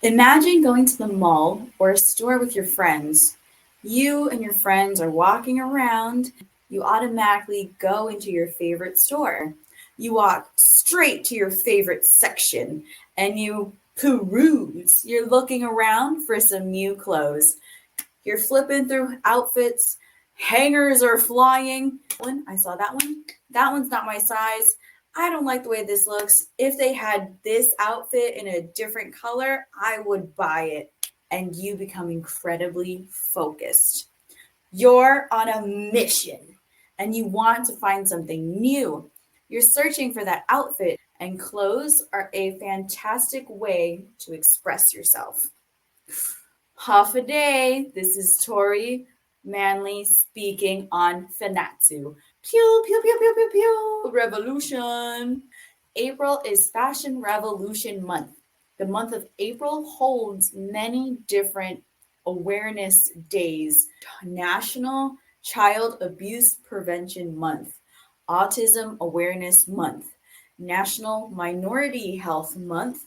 Imagine going to the mall or a store with your friends. You and your friends are walking around. You automatically go into your favorite store. You walk straight to your favorite section and you peruse. You're looking around for some new clothes. You're flipping through outfits. Hangers are flying. I saw that one. That one's not my size. I don't like the way this looks. If they had this outfit in a different color, I would buy it. And you become incredibly focused. You're on a mission and you want to find something new. You're searching for that outfit, and clothes are a fantastic way to express yourself. Half a day. This is Tori Manley speaking on Fanachu. Pew, pew, pew, pew, pew, pew. Revolution. April is Fashion Revolution Month. The month of April holds many different awareness days. National Child Abuse Prevention Month, Autism Awareness Month, National Minority Health Month,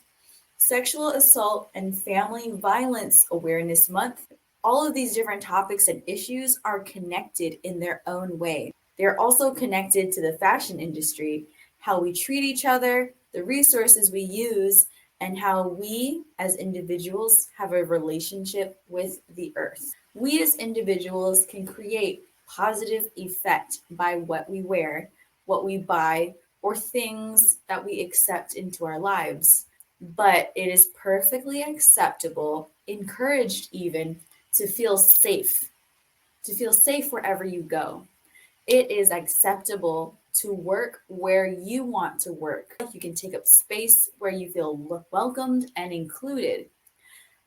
Sexual Assault and Family Violence Awareness Month. All of these different topics and issues are connected in their own way. They're also connected to the fashion industry, how we treat each other, the resources we use, and how we as individuals have a relationship with the earth. We as individuals can create positive effect by what we wear, what we buy, or things that we accept into our lives. But it is perfectly acceptable, encouraged even, to feel safe wherever you go. It is acceptable to work where you want to work. You can take up space where you feel welcomed and included.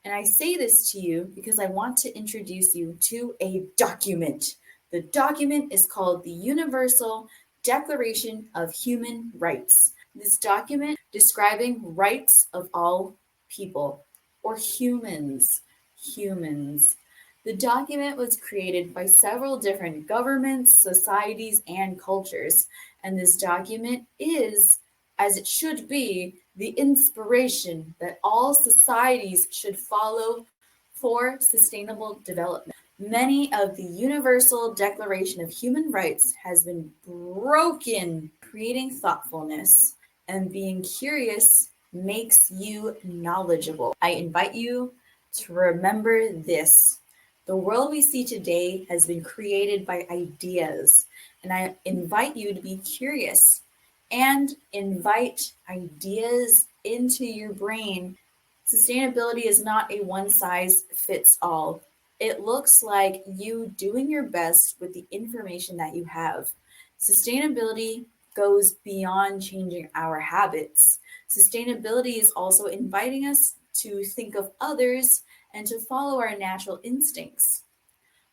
And I say this to you because I want to introduce you to a document. The document is called the Universal Declaration of Human Rights. This document describing rights of all people, or humans. The document was created by several different governments, societies, and cultures. And this document is, as it should be, the inspiration that all societies should follow for sustainable development. Many of the Universal Declaration of Human Rights has been broken. Creating thoughtfulness and being curious makes you knowledgeable. I invite you to remember this. The world we see today has been created by ideas, and I invite you to be curious and invite ideas into your brain. Sustainability is not a one size fits all. It looks like you doing your best with the information that you have. Sustainability goes beyond changing our habits. Sustainability is also inviting us to think of others and to follow our natural instincts.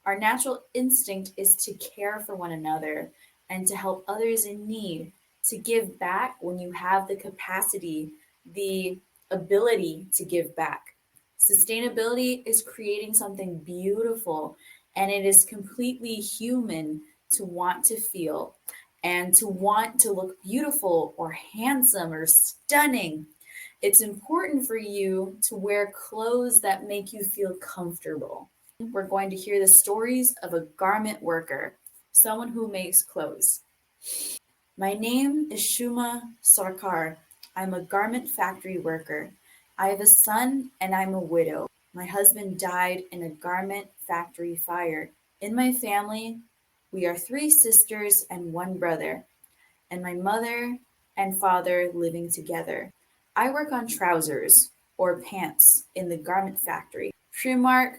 Our natural instinct is to care for one another and to help others in need, to give back when you have the capacity, the ability to give back. Sustainability is creating something beautiful, and it is completely human to want to feel and to want to look beautiful or handsome or stunning. It's important for you to wear clothes that make you feel comfortable. We're going to hear the stories of a garment worker, someone who makes clothes. My name is Shuma Sarkar. I'm a garment factory worker. I have a son and I'm a widow. My husband died in a garment factory fire. In my family, we are three sisters and one brother, and my mother and father living together. I work on trousers or pants in the garment factory. Primark,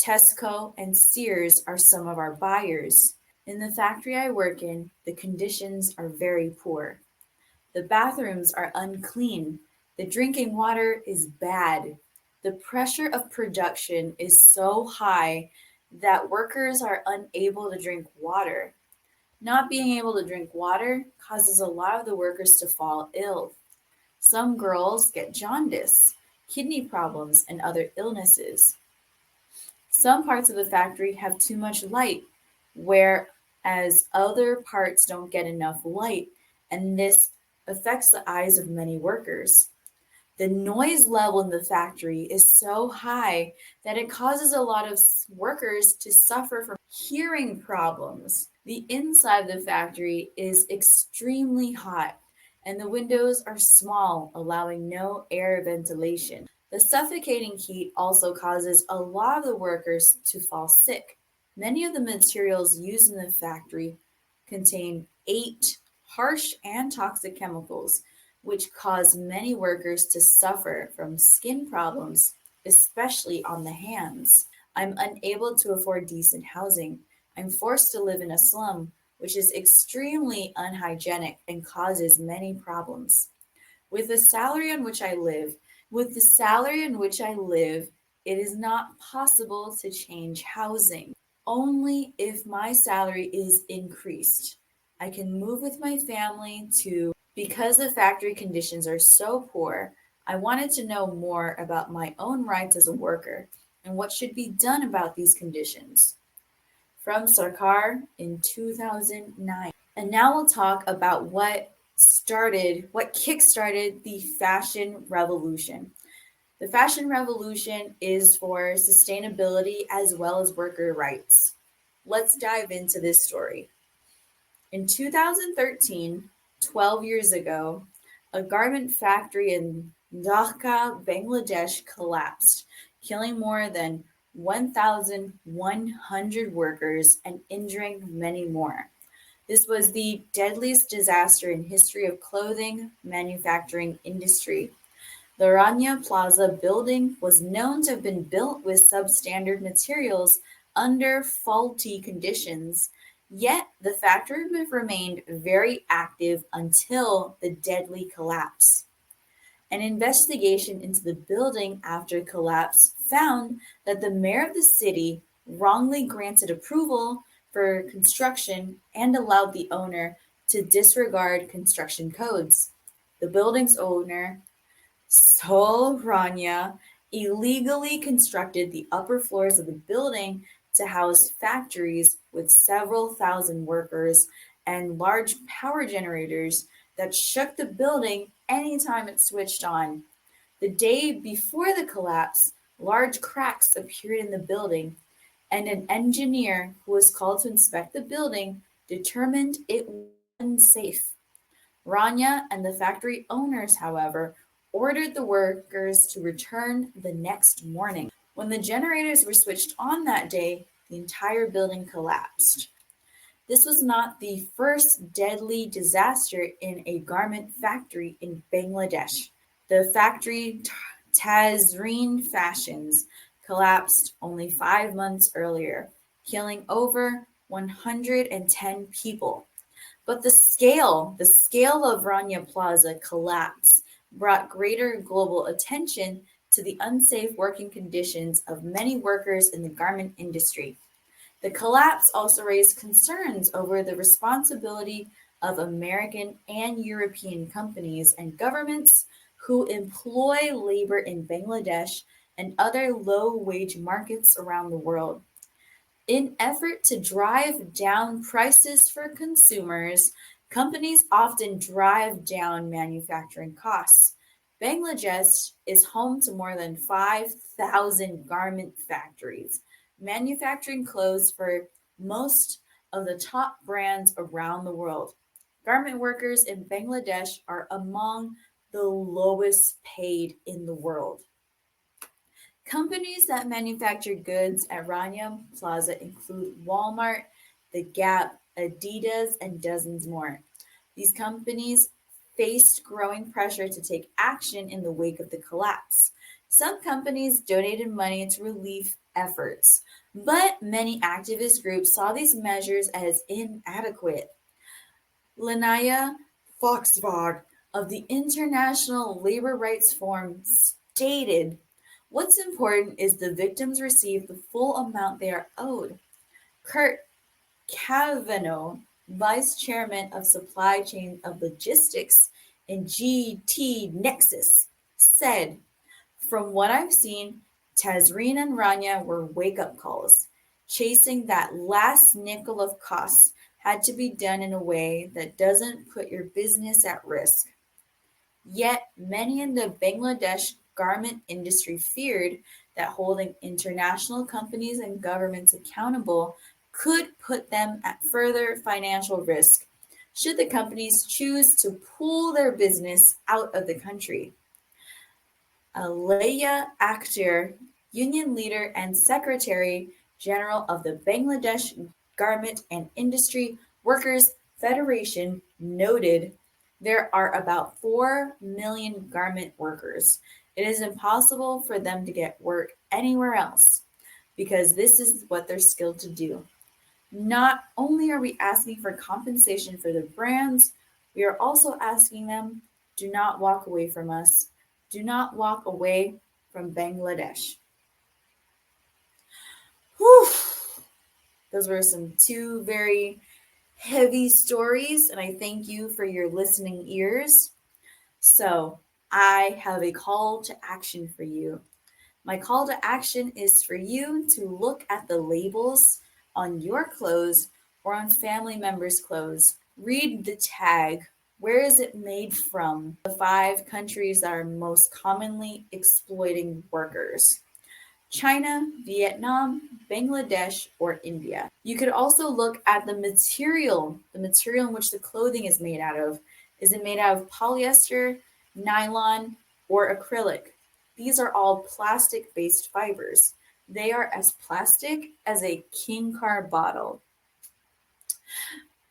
Tesco, and Sears are some of our buyers. In the factory I work in, the conditions are very poor. The bathrooms are unclean. The drinking water is bad. The pressure of production is so high that workers are unable to drink water. Not being able to drink water causes a lot of the workers to fall ill. Some girls get jaundice, kidney problems, and other illnesses. Some parts of the factory have too much light, whereas other parts don't get enough light, and this affects the eyes of many workers. The noise level in the factory is so high that it causes a lot of workers to suffer from hearing problems. The inside of the factory is extremely hot, and the windows are small, allowing no air ventilation. The suffocating heat also causes a lot of the workers to fall sick. Many of the materials used in the factory contain 8 harsh and toxic chemicals, which cause many workers to suffer from skin problems, especially on the hands. I'm unable to afford decent housing. I'm forced to live in a slum, which is extremely unhygienic and causes many problems. With the salary on which I live, with the salary in which I live, it is not possible to change housing. Only if my salary is increased. I can move with my family to, because the factory conditions are so poor, I wanted to know more about my own rights as a worker and what should be done about these conditions. From Sarkar in 2009. And now we'll talk about what kickstarted the fashion revolution. The fashion revolution is for sustainability as well as worker rights. Let's dive into this story. In 2013, 12 years ago, a garment factory in Dhaka, Bangladesh collapsed, killing more than 1,100 workers and injuring many more. This was the deadliest disaster in history of clothing manufacturing industry. The Rania Plaza building was known to have been built with substandard materials under faulty conditions, yet the factory remained very active until the deadly collapse. An investigation into the building after collapse found that the mayor of the city wrongly granted approval for construction and allowed the owner to disregard construction codes. The building's owner, Sol Rania, illegally constructed the upper floors of the building to house factories with several thousand workers and large power generators that shook the building anytime it switched on. The day before the collapse, large cracks appeared in the building, and an engineer who was called to inspect the building determined it was unsafe. Rania and the factory owners, however, ordered the workers to return the next morning. When the generators were switched on that day, the entire building collapsed. This was not the first deadly disaster in a garment factory in Bangladesh. The factory Tazreen Fashions collapsed only 5 months earlier, killing over 110 people. But the scale of Rania Plaza collapse brought greater global attention to the unsafe working conditions of many workers in the garment industry. The collapse also raised concerns over the responsibility of American and European companies and governments who employ labor in Bangladesh and other low-wage markets around the world. In effort to drive down prices for consumers, companies often drive down manufacturing costs. Bangladesh is home to more than 5,000 garment factories, manufacturing clothes for most of the top brands around the world. Garment workers in Bangladesh are among the lowest paid in the world. Companies that manufacture goods at Rania Plaza include Walmart, The Gap, Adidas, and dozens more. These companies faced growing pressure to take action in the wake of the collapse. Some companies donated money to relief efforts, but many activist groups saw these measures as inadequate. Lenaya Foxvog of the International Labor Rights Forum stated, "What's important is the victims receive the full amount they are owed." Kurt Cavanaugh, vice chairman of supply chain of logistics in GT Nexus, said, "From what I've seen, Tazreen and Rania were wake-up calls. Chasing that last nickel of costs had to be done in a way that doesn't put your business at risk. Yet many in the Bangladesh garment industry feared that holding international companies and governments accountable could put them at further financial risk should the companies choose to pull their business out of the country. Alaya Akhter, union leader and secretary general of the Bangladesh Garment and Industry Workers Federation, noted there are about 4 million garment workers. It is impossible for them to get work anywhere else because this is what they're skilled to do. Not only are we asking for compensation for the brands, we are also asking them, do not walk away from us. Do not walk away from Bangladesh. Whew. Those were some two very heavy stories, and I thank you for your listening ears. So, I have a call to action for you. My call to action is for you to look at the labels on your clothes or on family members' clothes. Read the tag. Where is it made from? The 5 countries that are most commonly exploiting workers: China, Vietnam, Bangladesh, or India. You could also look at the material in which the clothing is made out of. Is it made out of polyester, nylon, or acrylic? These are all plastic based fibers. They are as plastic as a King Car bottle.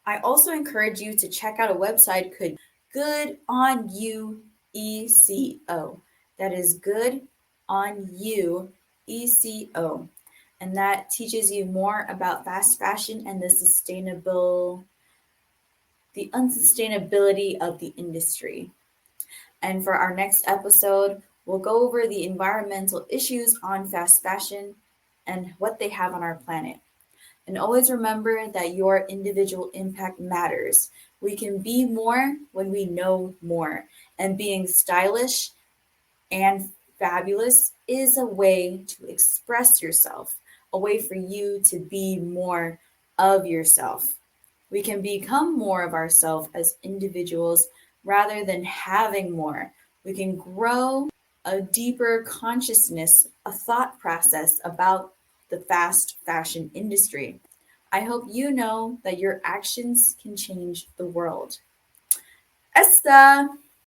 I also encourage you to check out a website called Good on You ECO. That is Good on You ECO. And that teaches you more about fast fashion and the unsustainability of the industry. And for our next episode, we'll go over the environmental issues on fast fashion and what they have on our planet. And always remember that your individual impact matters. We can be more when we know more. And being stylish and fabulous is a way to express yourself, a way for you to be more of yourself. We can become more of ourselves as individuals rather than having more. We can grow a deeper consciousness, a thought process about the fast fashion industry. I hope you know that your actions can change the world. Esta!